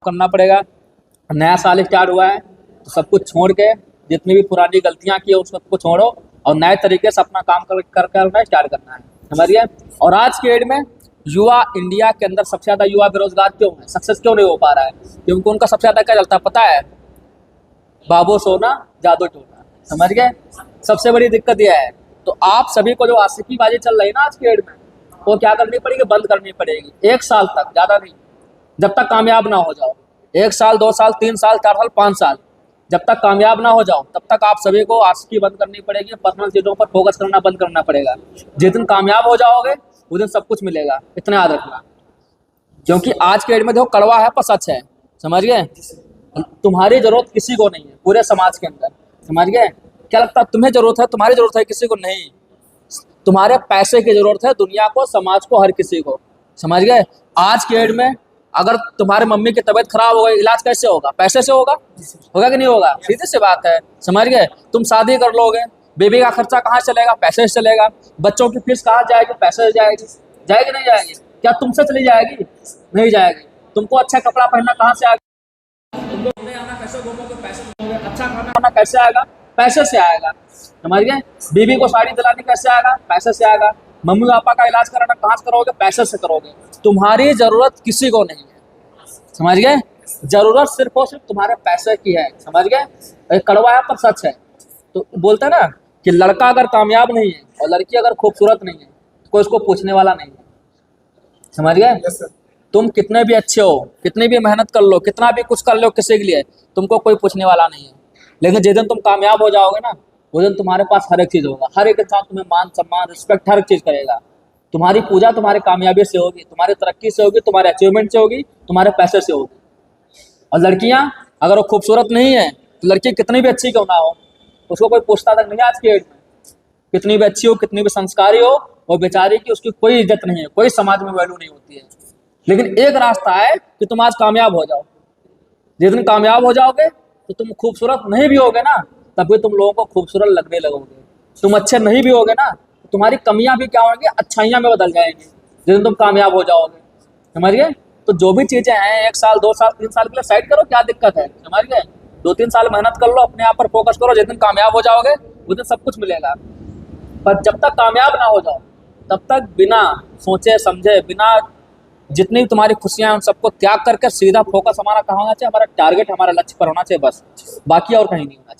करना पड़ेगा। नया साल स्टार्ट हुआ है तो सब कुछ छोड़ के जितनी भी पुरानी गलतियां की है उस सबको छोड़ो और नए तरीके से अपना काम कर करना स्टार्ट करना है, समझिए। और आज के डेट में युवा इंडिया के अंदर सबसे ज़्यादा युवा बेरोजगार क्यों है, सक्सेस क्यों नहीं हो पा रहा है? क्योंकि उनका सबसे ज़्यादा क्या चलता है पता है? बाबू सोना जादू टोना, समझ गए। सबसे बड़ी दिक्कत यह है। तो आप सभी को जो आशिकी बाजी चल रही है ना आज के डेट में, वो क्या करनी पड़ेगी? बंद करनी पड़ेगी। 1 साल तक, ज़्यादा नहीं, जब तक कामयाब ना हो जाओ। 1 साल 2 साल 3 साल 4 साल 5 साल, जब तक कामयाब ना हो जाओ तब तक आप सभी को आशिकी बंद करनी पड़ेगी, पर्सनल चीज़ों पर फोकस करना बंद करना पड़ेगा। जिस दिन कामयाब हो जाओगे उस दिन सब कुछ मिलेगा, इतना याद रखना। क्योंकि आज के डेट में देखो कड़वा है पर सच है, समझ गए। तुम्हारी जरूरत किसी को नहीं है पूरे समाज के अंदर, समझ गए। क्या लगता है तुम्हें जरूरत है? तुम्हारी जरूरत है किसी को नहीं। तुम्हारे पैसे की जरूरत है दुनिया को, समाज को, हर किसी को, समझ गए। आज के डेट में अगर तुम्हारे मम्मी की तबीयत खराब हो गई, इलाज कैसे होगा? पैसे से होगा, होगा कि नहीं होगा? सीधी सी बात है, समझ गए। तुम शादी कर लोगे, बेबी का खर्चा कहाँ चलेगा? पैसे से चलेगा। बच्चों की फीस कहाँ जाएगी? पैसे से जाएगी। जाएगी नहीं जाएगी? क्या तुमसे चली जाएगी? नहीं जाएगी। तुमको अच्छा कपड़ा पहनना कहाँ से आएगा? तुमको घूमने आना कैसे घूमोगे? पैसे से घूमोगे। अच्छा खाना खाना कैसे आएगा? पैसे से आएगा, समझ गए। बीवी को साड़ी दिलानी कैसे आएगा? पैसे से आएगा। मम्मी पापा का इलाज कराना कहाँ से करोगे? पैसे से करोगे। तुम्हारी जरूरत किसी को नहीं है, समझ गए। जरूरत सिर्फ और सिर्फ तुम्हारे पैसे की है, समझ गए। कड़वा है पर सच है। तो बोलते हैं ना कि लड़का अगर कामयाब नहीं है और लड़की अगर खूबसूरत नहीं है तो कोई उसको पूछने वाला नहीं है, समझ गए। तुम कितने भी अच्छे हो, कितनी भी मेहनत कर लो, कितना भी कुछ कर लो किसी के लिए, तुमको कोई पूछने वाला नहीं है। लेकिन जिस दिन तुम कामयाब हो जाओगे ना, उस दिन तुम्हारे पास हर एक चीज़ होगा। हर एक इंसान तुम्हें मान सम्मान रिस्पेक्ट हर एक चीज़ करेगा। तुम्हारी पूजा तुम्हारी कामयाबी से होगी, तुम्हारी तरक्की से होगी, तुम्हारे अचीवमेंट से होगी, तुम्हारे पैसे से होगी। और लड़कियां अगर वो खूबसूरत नहीं है तो लड़की कितनी भी अच्छी क्यों ना हो, उसको कोई पूछता तक नहीं है। आज की डेट में कितनी भी अच्छी हो, कितनी भी संस्कारी हो, वो बेचारी की उसकी कोई इज्जत नहीं है, कोई समाज में वैल्यू नहीं होती है। लेकिन एक रास्ता है कि तुम आज कामयाब हो जाओ। जिस दिन कामयाब हो जाओगे तो तुम खूबसूरत नहीं भी होगे ना, तभी तुम लोगों को खूबसूरत लगने लगोगे। तुम अच्छे नहीं भी होगे ना, तो तुम्हारी कमियां भी क्या होंगी? अच्छाइयां में बदल जाएंगी जिस दिन तुम कामयाब हो जाओगे, समझ गए। तो जो भी चीजें हैं 1 साल 2 साल 3 साल के लिए साइड करो, क्या दिक्कत है, समझ गए। 2-3 साल मेहनत कर लो, अपने आप पर फोकस करो। जिस दिन कामयाब हो जाओगे उस दिन सब कुछ मिलेगा। पर जब तक कामयाब ना हो जाओ तब तक बिना सोचे समझे, बिना जितनी भी तुम्हारी खुशियां हैं उन सबको त्याग करके सीधा फोकस हमारा कहाँ होना चाहिए? हमारा टारगेट, हमारा लक्ष्य पर होना चाहिए बस, बाकी और कहीं नहीं होना चाहिए।